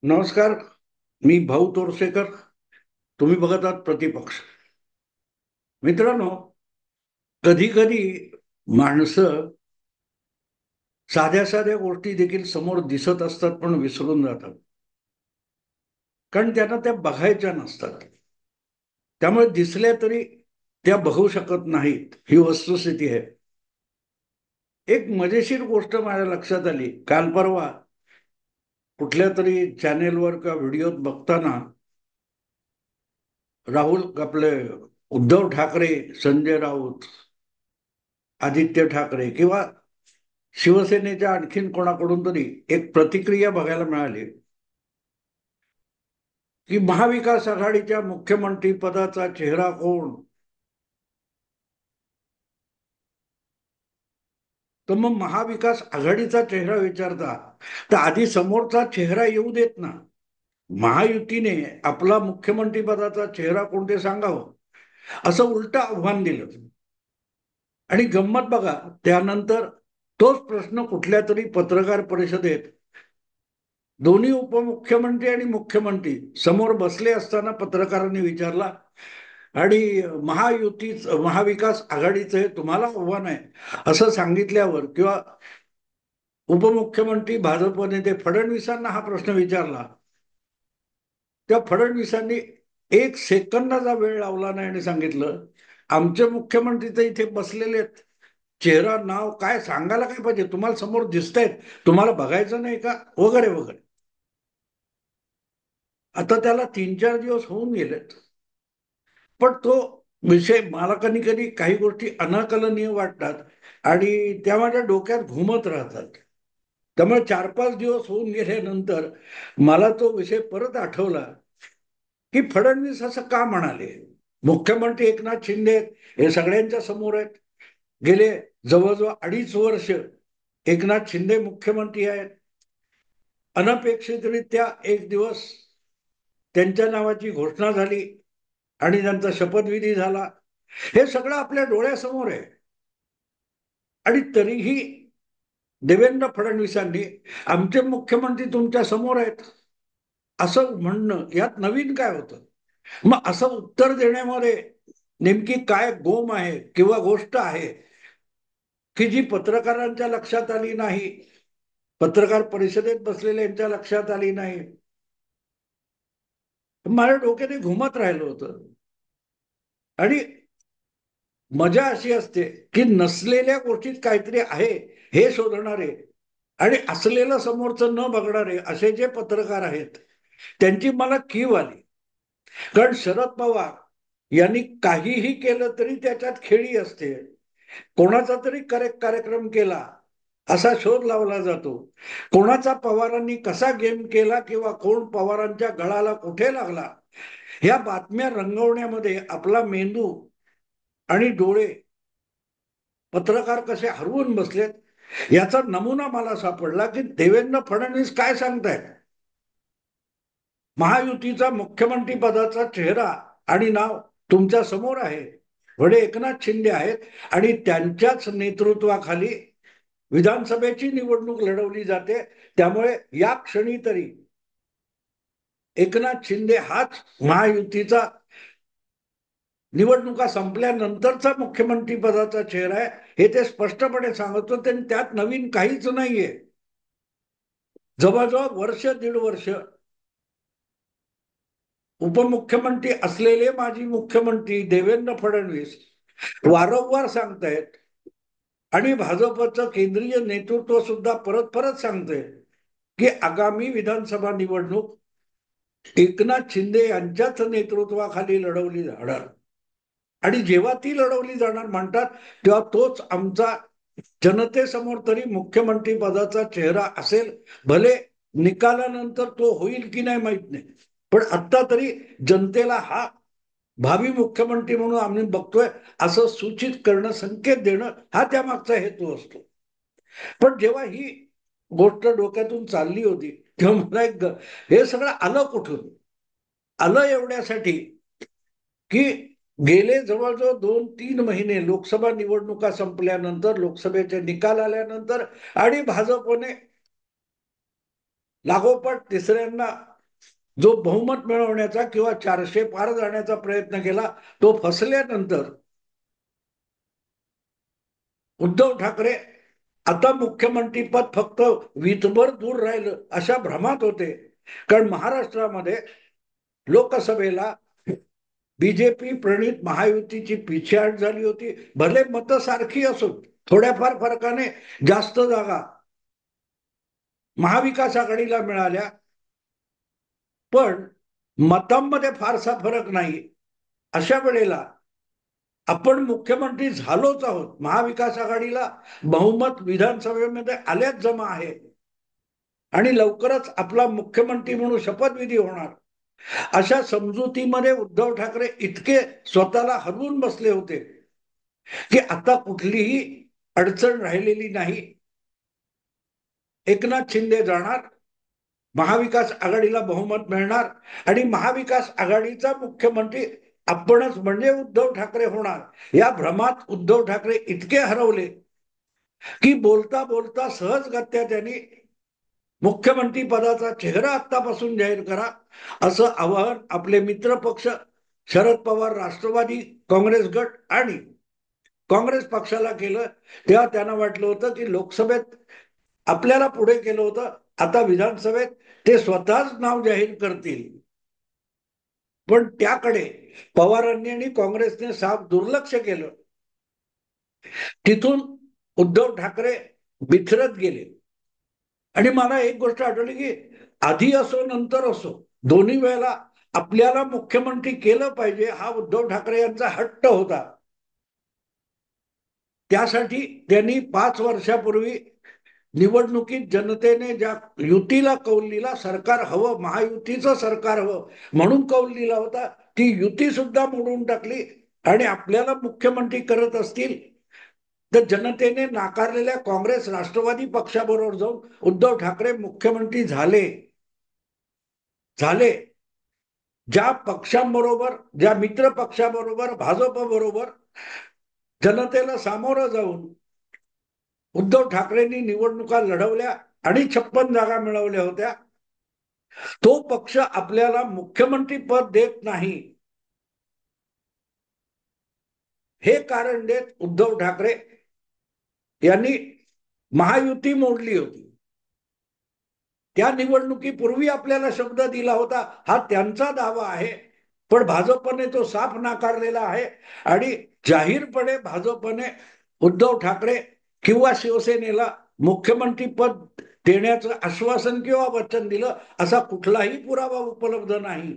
नमस्कार. मी भाऊ तोरसेकर. तुम्ही बघत आहात प्रतिपक्ष. मित्रांनो, कधी कधी माणसं साध्या साध्या गोष्टी देखील समोर दिसत असतात पण विसरून जातात, कारण त्यांना त्या बघायच्या नसतात. त्यामुळे दिसल्या तरी त्या बघू शकत नाहीत, ही वस्तुस्थिती आहे. एक मजेशीर गोष्ट माझ्या लक्षात आली काल परवा. कुठल्या तरी चॅनेलवर किंवा व्हिडिओत बघताना राहुल आपले उद्धव ठाकरे, संजय राऊत, आदित्य ठाकरे किंवा शिवसेनेच्या आणखीन कोणाकडून तरी एक प्रतिक्रिया बघायला मिळाली की महाविकास आघाडीच्या मुख्यमंत्री पदाचा चेहरा कोण. तर मग महाविकास आघाडीचा चेहरा विचारता, तर आधी समोरचा चेहरा येऊ देत ना. महायुतीने आपला मुख्यमंत्री पदाचा चेहरा कोणते सांगावं, असं उलट आव्हान दिलं. आणि गंमत बघा, त्यानंतर तोच प्रश्न कुठल्या तरी पत्रकार परिषदेत दोन्ही उपमुख्यमंत्री आणि मुख्यमंत्री समोर बसले असताना पत्रकारांनी विचारला. आणि महाविकास आघाडीचं हे तुम्हाला आव्हान आहे असं सांगितल्यावर, किंवा उपमुख्यमंत्री भाजप नेते फडणवीसांना हा प्रश्न विचारला, त्या फडणवीसांनी एक सेकंदाचा वेळ लावला नाही आणि सांगितलं, आमचे मुख्यमंत्री तर इथे बसलेले आहेत, चेहरा नाव काय सांगायला काय पाहिजे, तुम्हाला समोर दिसतायत, तुम्हाला बघायचं नाही का, वगैरे वगैरे. आता त्याला 3-4 दिवस होऊन गेलेत, पण तो विषय मला कधी कधी काही गोष्टी अनाकलनीय वाटतात आणि त्या माझ्या डोक्यात घुमत राहतात. त्यामुळे 4-5 दिवस होऊन गेल्यानंतर मला तो विषय परत आठवला की फडणवीस असं का म्हणाले. मुख्यमंत्री एकनाथ शिंदे हे सगळ्यांच्या समोर आहेत. गेले जवळजवळ 2.5 वर्ष एकनाथ शिंदे मुख्यमंत्री आहेत. अनपेक्षितरित्या एक दिवस त्यांच्या नावाची घोषणा झाली आणि त्यांचा शपथविधी झाला. हे सगळं आपल्या डोळ्यासमोर आहे. आणि तरीही देवेंद्र फडणवीसांनी आमचे मुख्यमंत्री तुमच्या समोर आहेत असं म्हणणं, यात नवीन काय होतं. मग असं उत्तर देण्यामध्ये नेमकी काय गोम आहे किंवा गोष्ट आहे की जी पत्रकारांच्या लक्षात आली नाही, पत्रकार परिषदेत बसलेल्यांच्या लक्षात आली नाही. माझ्या डोक्याने घुमत राहिलं होतं. आणि मजा अशी असते की नसलेल्या गोष्टीत काहीतरी आहे हे शोधणारे आणि असलेलं समोरचं न बघणारे असे जे पत्रकार आहेत त्यांची मला कीव आली. कारण शरद पवार यांनी काहीही केलं तरी त्याच्यात खेळी असते. कोणाचा तरी करेक्ट कार्यक्रम केला असा शोध लावला जातो. कोणाचा पवारांनी कसा गेम केला किंवा कोण पवारांच्या गळाला कुठे लागला, ह्या बातम्या रंगवण्यामध्ये आपला मेंदू आणि डोळे पत्रकार कसे हरवून बसलेत याचा नमुना मला सापडला की देवेंद्र फडणवीस काय सांगतायत. महायुतीचा मुख्यमंत्री पदाचा चेहरा आणि नाव तुमच्या समोर आहे, वडे एकनाथ शिंदे आहेत आणि त्यांच्याच नेतृत्वाखाली विधानसभेची निवडणूक लढवली जाते. त्यामुळे या क्षणी तरी एकनाथ शिंदे हाच महायुतीचा निवडणुका संपल्यानंतरचा मुख्यमंत्री पदाचा चेहरा आहे, हे ते स्पष्टपणे सांगत होते. आणि त्यात नवीन काहीच नाहीये. जवळजवळ वर्ष 1.5 वर्ष उपमुख्यमंत्री असलेले माजी मुख्यमंत्री देवेंद्र फडणवीस वारंवार सांगतायत आणि भाजपचं केंद्रीय नेतृत्व सुद्धा परत परत सांगतंय की आगामी विधानसभा निवडणूक एकनाथ शिंदे यांच्याच नेतृत्वाखाली लढवली जाणार. आणि जेव्हा ती लढवली जाणार म्हणतात, तेव्हा तोच आमचा जनतेसमोर तरी मुख्यमंत्री पदाचा चेहरा असेल. भले निकालानंतर तो होईल की नाही माहित नाही, पण आता तरी जनतेला हा भावी मुख्यमंत्री म्हणून आम्ही बघतोय असं सूचित करणं, संकेत देणं, हा त्यामागचा हेतू असतो. पण जेव्हा ही गोष्ट डोक्यातून चालली होती तेव्हा मला हे सगळं आलं कुठून. आलं एवढ्यासाठी की गेले जवळजवळ 2-3 महिने लोकसभा निवडणुका संपल्यानंतर, लोकसभेचे निकाल आल्यानंतर आणि भाजपने लागोपाठ तिसऱ्यांदा जो बहुमत मिळवण्याचा किंवा 400 पार जाण्याचा प्रयत्न केला तो फसल्यानंतर उद्धव ठाकरे आता मुख्यमंत्री पद फक्त वीतभर दूर राहिलं अशा भ्रमात होते. कारण महाराष्ट्रामध्ये लोकसभेला बीजेपी प्रणित महायुतीची पिछेहाट झाली होती. भले मतं सारखी असून थोड्याफार फरकाने जास्त जागा महाविकास आघाडीला मिळाल्या, पण मतांमध्ये फारसा फरक नाही. अशा वेळेला आपण मुख्यमंत्री झालोच आहोत, महाविकास आघाडीला बहुमत विधानसभेमध्ये आल्याच जमा आहे आणि लवकरच आपला मुख्यमंत्री म्हणून शपथविधी होणार, अशा समजुतीमध्ये उद्धव ठाकरे इतके स्वतःला हरवून बसले होते की आता कुठलीही अडचण राहिलेली नाही. एकनाथ शिंदे जाणार, महाविकास आघाडीला बहुमत मिळणार आणि महाविकास आघाडीचा मुख्यमंत्री आपणच म्हणजे उद्धव ठाकरे होणार. या भ्रमात उद्धव ठाकरे इतके हरवले की बोलता बोलता सहजगत्या त्यांनी मुख्यमंत्री पदाचा चेहरा आतापासून जाहीर करा असं आवाहन आपले मित्र पक्ष शरद पवार, राष्ट्रवादी काँग्रेस गट आणि काँग्रेस पक्षाला केलं. तेव्हा त्यांना वाटलं होतं की लोकसभेत आपल्याला पुढे केलं होतं, आता विधानसभेत ते स्वतःच नाव जाहीर करतील. पण त्याकडे पवारांनी आणि काँग्रेसने साफ दुर्लक्ष केलं. तिथून उद्धव ठाकरे बिथरत गेले. आणि मला एक गोष्ट आठवली की आधी असो नंतर असो दोन्ही वेळेला आपल्याला मुख्यमंत्री केलं पाहिजे हा उद्धव ठाकरे यांचा हट्ट होता. त्यासाठी त्यांनी 5 वर्षापूर्वी निवडणुकीत जनतेने ज्या युतीला कौल दिला, सरकार हवं, महायुतीचं सरकार हवं म्हणून कौल दिला होता, ती युती सुद्धा मोडून टाकली आणि आपल्याला मुख्यमंत्री करत असतील तर जनतेने नाकारलेल्या काँग्रेस राष्ट्रवादी पक्षाबरोबर जाऊन उद्धव ठाकरे मुख्यमंत्री झाले. ज्या पक्षांबरोबर, ज्या मित्र पक्षाबरोबर, भाजप बरोबर जनतेला सामोरं जाऊन उद्धव ठाकरेंनी निवडणुका लढवल्या आणि 56 जागा मिळवल्या होत्या, तो पक्ष आपल्याला मुख्यमंत्री पद देत नाही हे कारण देत उद्धव ठाकरे यांनी महायुती मोडली होती. त्या निवडणुकीपूर्वी आपल्याला शब्द दिला होता हा त्यांचा दावा आहे, पण भाजपने तो साफ नाकारलेला आहे आणि जाहीरपणे भाजपने उद्धव ठाकरे किंवा शिवसेनेला मुख्यमंत्री पद देण्याचं आश्वासन किंवा वचन दिलं असा कुठलाही पुरावा उपलब्ध नाही.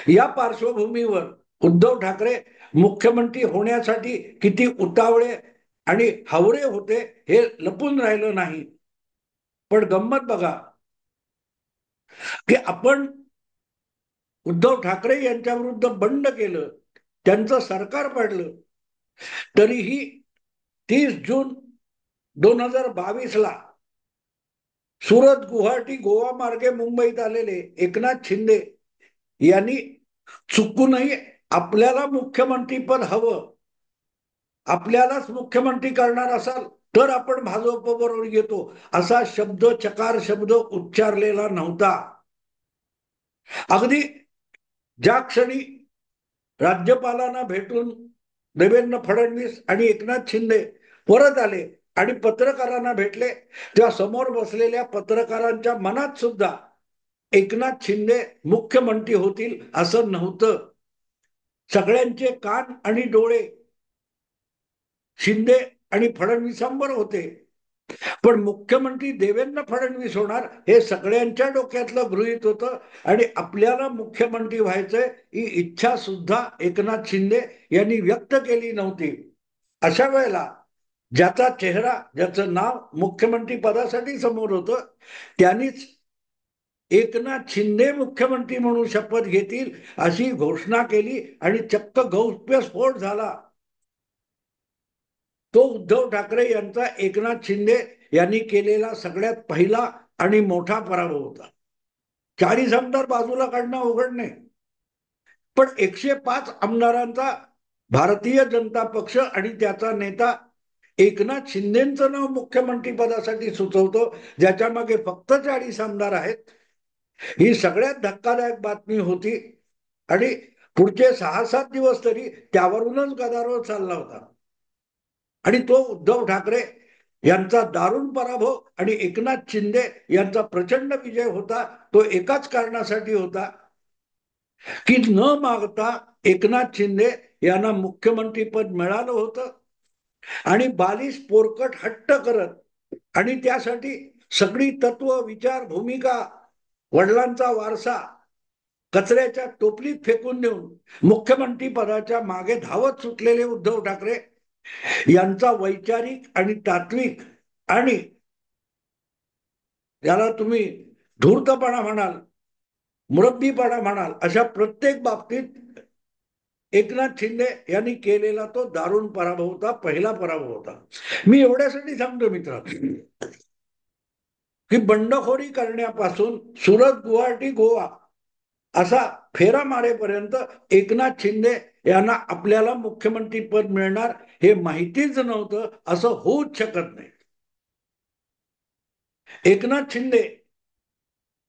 या पार्श्वभूमीवर उद्धव ठाकरे मुख्यमंत्री होण्यासाठी किती उतावळे आणि हावरे होते हे लपून राहिलं नाही. पण गंमत बघा की आपण उद्धव ठाकरे यांच्या विरुद्ध बंड केलं, त्यांचं सरकार पाडलं, तरीही 30 जून 2022 ला सुरत, गुवाहाटी, गोवा मार्गे मुंबईत आलेले एकनाथ शिंदे यांनी चुकूनही आपल्याला मुख्यमंत्रीपद हवं, आपल्यालाच मुख्यमंत्री करणार असाल तर आपण भाजप बरोबर येतो असा शब्द, चकार शब्द उच्चारलेला नव्हता. अगदी ज्या क्षणी राज्यपालांना भेटून देवेंद्र फडणवीस आणि एकनाथ शिंदे परत आले आणि पत्रकारांना भेटले, त्या समोर बसलेल्या पत्रकारांच्या मनात सुद्धा एकनाथ शिंदे मुख्यमंत्री होतील असं नव्हतं. सगळ्यांचे कान आणि डोळे शिंदे आणि फडणवीसांवर होते, पण मुख्यमंत्री देवेंद्र फडणवीस होणार हे सगळ्यांच्या डोक्यातलं गृहीत होतं आणि आपल्याला मुख्यमंत्री व्हायचंय ही इच्छा सुद्धा एकनाथ शिंदे यांनी व्यक्त केली नव्हती. अशा वेळेला ज्याचा चेहरा, ज्याचं नाव मुख्यमंत्री पदासाठी समोर होतं, त्यांनीच एकनाथ शिंदे मुख्यमंत्री म्हणून शपथ घेतील अशी घोषणा केली आणि चक्क गौप्यस्फोट झाला. तो उद्धव ठाकरे यांचा एकनाथ शिंदे यांनी केलेला सगळ्यात पहिला आणि मोठा पराभव होता. 40 आमदार बाजूला काढणं अवघड नाही, पण 105 आमदारांचा भारतीय जनता पक्ष आणि त्याचा नेता एकनाथ शिंदेचं नाव मुख्यमंत्री पदासाठी सुचवतो, ज्याच्या मागे फक्त 40 आमदार आहेत ही सगळ्यात धक्कादायक बातमी होती आणि पुढचे 6-7 दिवस तरी त्यावरूनच गदारोळ चालला होता. आणि तो उद्धव ठाकरे यांचा दारुण पराभव आणि एकनाथ शिंदे यांचा प्रचंड विजय होता. तो एकाच कारणासाठी होता की न मागता एकनाथ शिंदे यांना मुख्यमंत्री पद मिळालं होतं आणि बालिश पोरकट हट्ट करत आणि त्यासाठी सगळी तत्व विचार भूमिका वडिलांचा वारसा कचऱ्याच्या टोपलीत फेकून देऊन मुख्यमंत्री पदाच्या मागे धावत सुटलेले उद्धव ठाकरे यांचा वैचारिक आणि तात्विक आणि याला तुम्ही धूर्तपणा म्हणाल, मुरब्बीपणा म्हणाल, अशा प्रत्येक बाबतीत एकनाथ शिंदे यांनी केलेला तो दारुण पराभव होता, पहिला पराभव होता. मी एवढ्यासाठी सांगतो मित्र की बंडखोरी करण्यापासून सुरत, गुवाहाटी, गोवा असा फेरा मारेपर्यंत एकनाथ शिंदे यांना आपल्याला मुख्यमंत्री पद मिळणार हे माहितीच नव्हतं, असं होऊच शकत नाही. एकनाथ शिंदे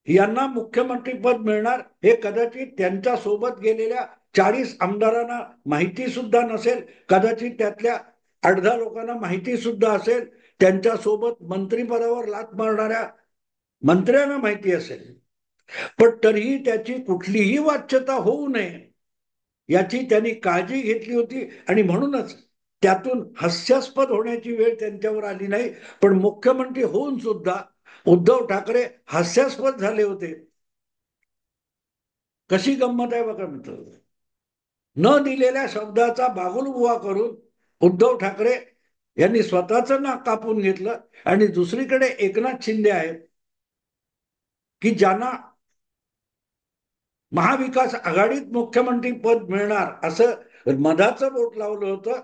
यांना मुख्यमंत्री पद मिळणार हे कदाचित त्यांच्या सोबत गेलेल्या 40 आमदारांना माहिती सुद्धा नसेल, कदाचित त्यातल्या 8-10 लोकांना माहिती सुद्धा असेल, त्यांच्या सोबत मंत्रीपदावर लाथ मारणाऱ्या मंत्र्यांना माहिती असेल, पण तरीही त्याची कुठलीही वाच्यता होऊ नये याची त्यांनी काळजी घेतली होती आणि म्हणूनच त्यातून हास्यास्पद होण्याची वेळ त्यांच्यावर आली नाही. पण मुख्यमंत्री होऊन सुद्धा उद्धव ठाकरे हास्यास्पद झाले होते. कशी गंमत आहे बघा मित्र. न दिलेल्या शब्दाचा बागुलबुवा करून उद्धव ठाकरे यांनी स्वतःचं नाक कापून घेतलं आणि दुसरीकडे एकनाथ शिंदे आहेत की ज्यांना महाविकास आघाडीत मुख्यमंत्री पद मिळणार असं मधाचं बोट लावलं होतं.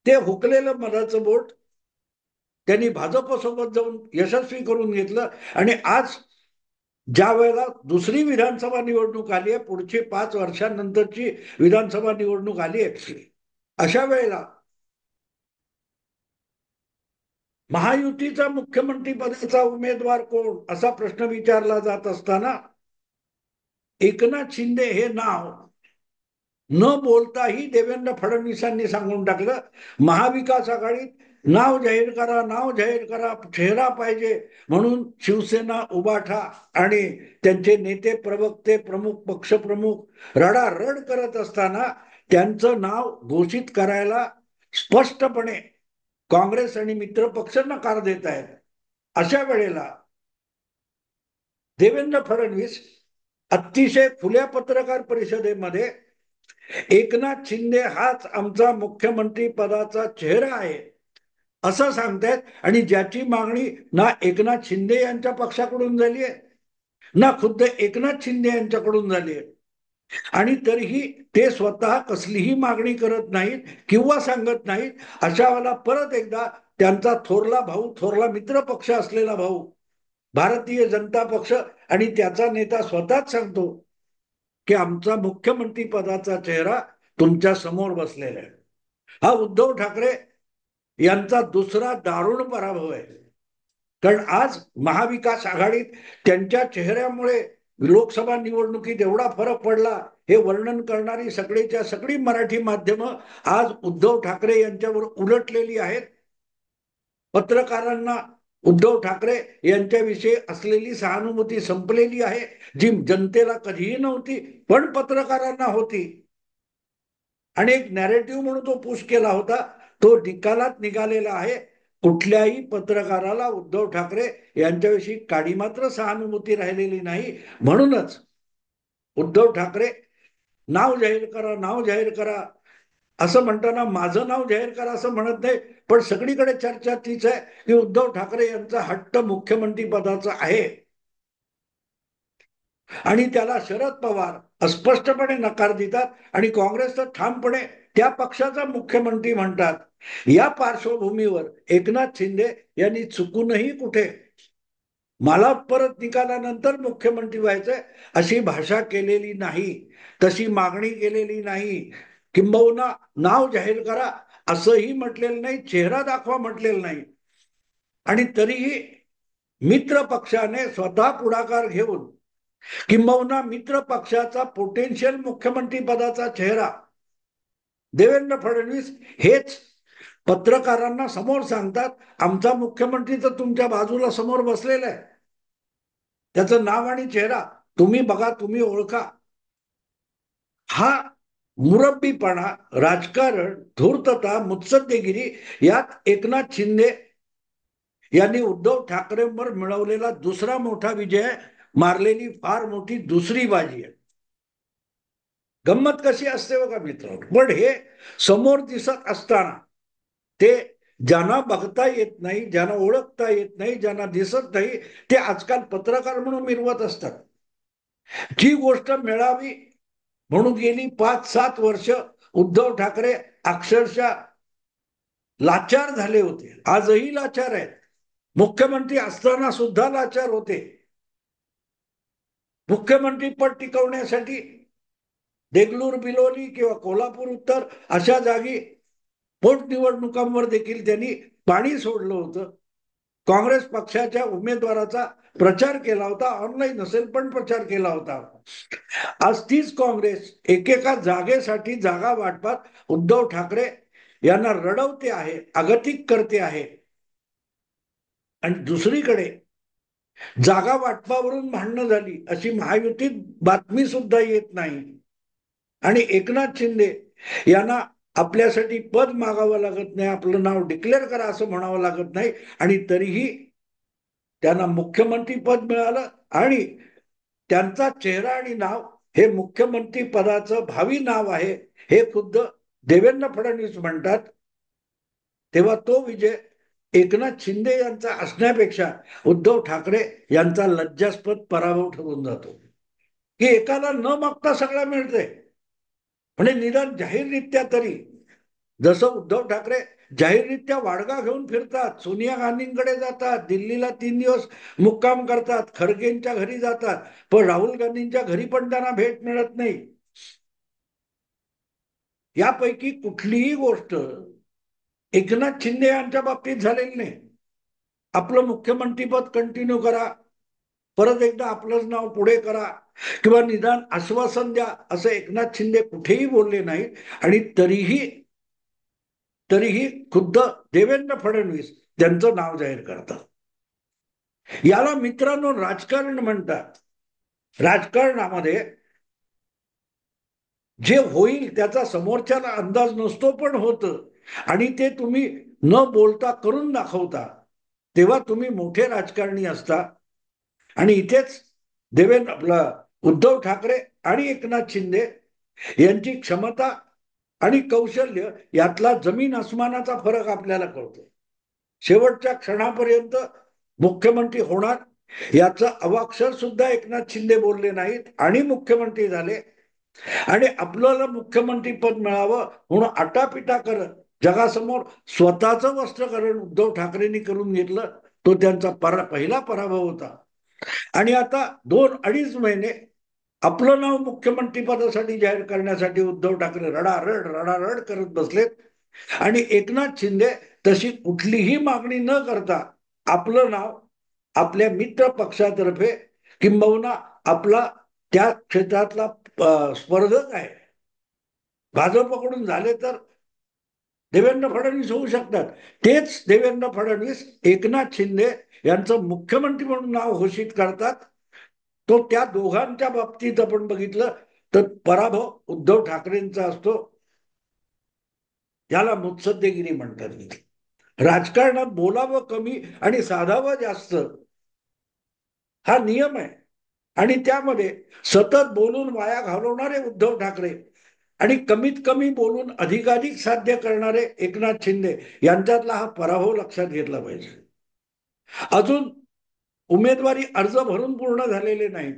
ते हुकलेलं मधाचं बोट त्यांनी भाजपसोबत जाऊन यशस्वी करून घेतलं आणि आज ज्या वेळेला दुसरी विधानसभा निवडणूक आली आहे, पुढची 5 वर्षांनंतरची विधानसभा निवडणूक आली आहे, अशा वेळेला महायुतीचा मुख्यमंत्री पदाचा उमेदवार कोण असा प्रश्न विचारला जात असताना एकनाथ शिंदे हे नाव न बोलताही देवेंद्र फडणवीसांनी सांगून टाकलं, महाविकास आघाडीत नाव जाहीर करा, नाव जाहीर करा, चेहरा पाहिजे म्हणून शिवसेना, उबाठा आणि त्यांचे नेते, प्रवक्ते, प्रमुख, पक्षप्रमुख रडारड करत असताना त्यांचं नाव घोषित करायला स्पष्टपणे काँग्रेस आणि मित्र पक्ष नकार देत आहेत. अशा वेळेला देवेंद्र फडणवीस अतिशय खुल्या पत्रकार परिषदेमध्ये एकनाथ शिंदे हाच आमचा मुख्यमंत्री पदाचा चेहरा आहे असं सांगतायत आणि ज्याची मागणी ना एकनाथ शिंदे यांच्या पक्षाकडून झाली आहे ना खुद्द एकनाथ शिंदे यांच्याकडून झाली आहे. आणि तरीही ते स्वतः कसलीही मागणी करत नाहीत किंवा सांगत नाहीत. अशा वेळेला परत एकदा त्यांचा थोरला भाऊ, थोरला मित्र पक्ष असलेला भाऊ भारतीय जनता पक्ष आणि त्याचा नेता स्वतःच सांगतो की आमचा मुख्यमंत्री पदाचा चेहरा तुमच्या समोर बसलेला आहे. हा उद्धव ठाकरे यांचा दुसरा दारुण पराभव आहे. कारण आज महाविकास आघाडीत त्यांच्या चेहऱ्यामुळे लोकसभा निवडणुकीत एवढा फरक पडला हे वर्णन करणारी सगळीच्या सगळी मराठी माध्यमं आज उद्धव ठाकरे यांच्यावर उलटलेली आहेत. पत्रकारांना उद्धव ठाकरे यांच्याविषयी असलेली सहानुभूती संपलेली आहे, जी जनतेला कधीही नव्हती पण पत्रकारांना होती. आणि एक नॅरेटिव्ह म्हणून तो पुश केला होता, तो निकालात निघालेला आहे. कुठल्याही पत्रकाराला उद्धव ठाकरे यांच्याविषयी काडी मात्र सहानुभूती राहिलेली नाही. म्हणूनच उद्धव ठाकरे नाव जाहीर करा, नाव जाहीर करा असं म्हणताना माझं नाव जाहीर करा असं म्हणत नाही, पण सगळीकडे चर्चा तीच आहे की उद्धव ठाकरे यांचा हट्ट मुख्यमंत्री पदाचा आहे आणि त्याला शरद पवार स्पष्टपणे नकार देतात आणि काँग्रेस तर ठामपणे त्या पक्षाचा मुख्यमंत्री म्हणतात. या पार्श्वभूमीवर एकनाथ शिंदे यांनी चुकूनही कुठे मला परत निकालानंतर मुख्यमंत्री व्हायचंय अशी भाषा केलेली नाही, तशी मागणी केलेली नाही. किंबहुना नाव जाहीर करा असंही म्हटलेलं नाही, चेहरा दाखवा म्हटलेलं नाही. आणि तरीही मित्र पक्षाने स्वतः पुढाकार घेऊन किंबहुना मित्र पक्षाचा पोटेन्शियल मुख्यमंत्री पदाचा चेहरा देवेंद्र फडणवीस हेच पत्रकारांना समोर सांगतात, आमचा मुख्यमंत्री तर तुमच्या बाजूला समोर बसलेला आहे, त्याचं नाव आणि चेहरा तुम्ही बघा, तुम्ही ओळखा. हा मुरब्बीपणा, राजकारण, धूर्तता, मुत्सद्देगिरी यात एकनाथ शिंदे यांनी उद्धव ठाकरेंवर मिळवलेला दुसरा मोठा विजय, मारलेली फार मोठी दुसरी बाजी आहे. गंमत कशी असते बघा मित्र, पण हे समोर दिसत असताना ते ज्यांना बघता येत नाही, ज्यांना ओळखता येत नाही, ज्यांना दिसत नाही, ते आजकाल पत्रकार म्हणून मिरवत असतात. जी गोष्ट मिळावी म्हणून गेली 5-7 वर्ष उद्धव ठाकरे अक्षरशः लाचार झाले होते, आजही लाचार आहेत. मुख्यमंत्री असताना सुद्धा लाचार होते. मुख्यमंत्री पद टिकवण्यासाठी देगलूर, बिलोली किंवा कोल्हापूर उत्तर अशा जागी पोटनिवडणुकांवर देखील त्यांनी पाणी सोडलं होतं. काँग्रेस पक्षाच्या उमेदवाराचा प्रचार केला होता, ऑनलाईन असेल पण प्रचार केला होता. आज तीच काँग्रेस एकेका जागेसाठी जागा वाटपात उद्धव ठाकरे यांना रडवते आहे, अगतिक करते आहे. आणि दुसरीकडे जागा वाटपावरून भांडणं झाली अशी महायुतीत बातमी सुद्धा येत नाही. आणि एकनाथ शिंदे यांना आपल्यासाठी पद मागावं लागत नाही, आपलं नाव डिक्लेअर करा असं म्हणावं लागत नाही, आणि तरीही त्यांना मुख्यमंत्री पद मिळालं. आणि त्यांचा चेहरा आणि नाव हे मुख्यमंत्री पदाचं भावी नाव आहे हे खुद्द देवेंद्र फडणवीस म्हणतात. तेव्हा तो विजय एकनाथ शिंदे यांचा असण्यापेक्षा उद्धव ठाकरे यांचा लज्जास्पद पराभव ठरून जातो. की एकाला न मागता सगळं मिळतंय, म्हणजे निदान जाहीररित्या तरी, जसं उद्धव ठाकरे जाहीररित्या वाडगा घेऊन फिरतात, सोनिया गांधींकडे जातात, दिल्लीला 3 दिवस मुक्काम करतात, खरगेंच्या घरी जातात, पण राहुल गांधींच्या घरी पण त्यांना भेट मिळत नाही. यापैकी कुठलीही गोष्ट एकनाथ शिंदे यांच्या बाबतीत झालेली नाही. आपलं मुख्यमंत्रीपद कंटिन्यू करा, परत एकदा आपलंच नाव पुढे करा, किंवा निदान आश्वासन द्या, असं एकनाथ शिंदे कुठेही बोलले नाही. आणि तरीही खुद्द देवेंद्र फडणवीस त्यांचं नाव जाहीर करतात. याला मित्रांनो राजकारण म्हणतात. राजकारणामध्ये जे होईल त्याचा समोरच्याला अंदाज नसतो, पण होतं, आणि ते तुम्ही न बोलता करून दाखवता, तेव्हा तुम्ही मोठे राजकारणी असता. आणि इथेच आपला उद्धव ठाकरे आणि एकनाथ शिंदे यांची क्षमता आणि कौशल्य यातला जमीन आसमानाचा फरक आपल्याला कळतो. शेवटच्या क्षणापर्यंत मुख्यमंत्री होणार याचं अवाक्षर सुद्धा एकनाथ शिंदे बोलले नाहीत, आणि मुख्यमंत्री झाले. आणि आपल्याला मुख्यमंत्री पद मिळावं म्हणून आटापिटा करत जगासमोर स्वतःचं वस्त्रकरण उद्धव ठाकरेंनी करून घेतलं. तो त्यांचा पहिला पराभव होता. आणि आता 2-2.5 महिने आपलं नाव मुख्यमंत्री पदासाठी जाहीर करण्यासाठी उद्धव ठाकरे रडारड करत बसलेत. आणि एकनाथ शिंदे तशी कुठलीही मागणी न करता आपलं नाव आपल्या मित्र पक्षातर्फे, किंबहुना आपला त्या क्षेत्रातला स्पर्धक आहे, भाजपकडून झाले तर देवेंद्र फडणवीस होऊ शकतात, तेच देवेंद्र फडणवीस एकनाथ शिंदे यांचं मुख्यमंत्री म्हणून नाव घोषित करतात. तो त्या दोघांच्या बाबतीत आपण बघितलं तर पराभव उद्धव ठाकरेंचा असतो. याला मुत्सद्देगिरी म्हणतात. राजकारणात बोलावं कमी आणि साधावं जास्त, हा नियम आहे. आणि त्यामध्ये सतत बोलून वाया घालवणारे उद्धव ठाकरे आणि कमीत कमी बोलून अधिकाधिक साध्य करणारे एकनाथ शिंदे यांच्यातला हा पराभव लक्षात घेतला पाहिजे. अजून उमेदवारी अर्ज भरून पूर्ण झालेले नाही,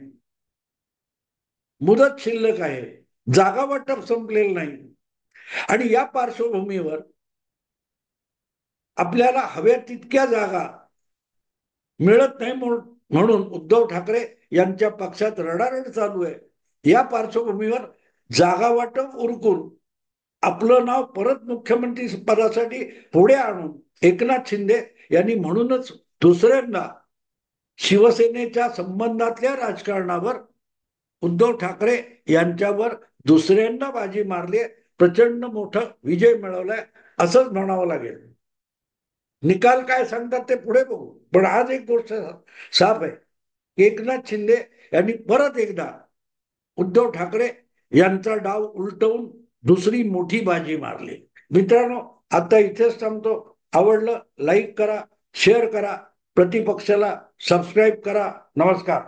मुदत शिल्लक आहे, जागा वाटप संपलेलं नाही. आणि या पार्श्वभूमीवर आपल्याला हव्या तितक्या जागा मिळत नाही म्हणून उद्धव ठाकरे यांच्या पक्षात रडारड चालू आहे. या पार्श्वभूमीवर जागा वाटप उरकून आपलं नाव परत मुख्यमंत्री पदासाठी पुढे आणून एकनाथ शिंदे यांनी म्हणूनच दुसऱ्यांदा शिवसेनेच्या संबंधातल्या राजकारणावर उद्धव ठाकरे यांच्यावर दुसऱ्यांदा बाजी मारली, प्रचंड मोठं विजय मिळवलाय असंच म्हणावं लागेल. निकाल काय सांगतात ते पुढे बघू, पण आज एक गोष्ट साफ आहे, एकनाथ शिंदे यांनी परत एकदा उद्धव ठाकरे यांचा डाव उलटवून दुसरी मोठी बाजी मारली. मित्रांनो, आता इथेच थांबतो. आवडलं लाईक करा, शेअर करा, प्रतिपक्षाला सबस्क्राईब करा. नमस्कार.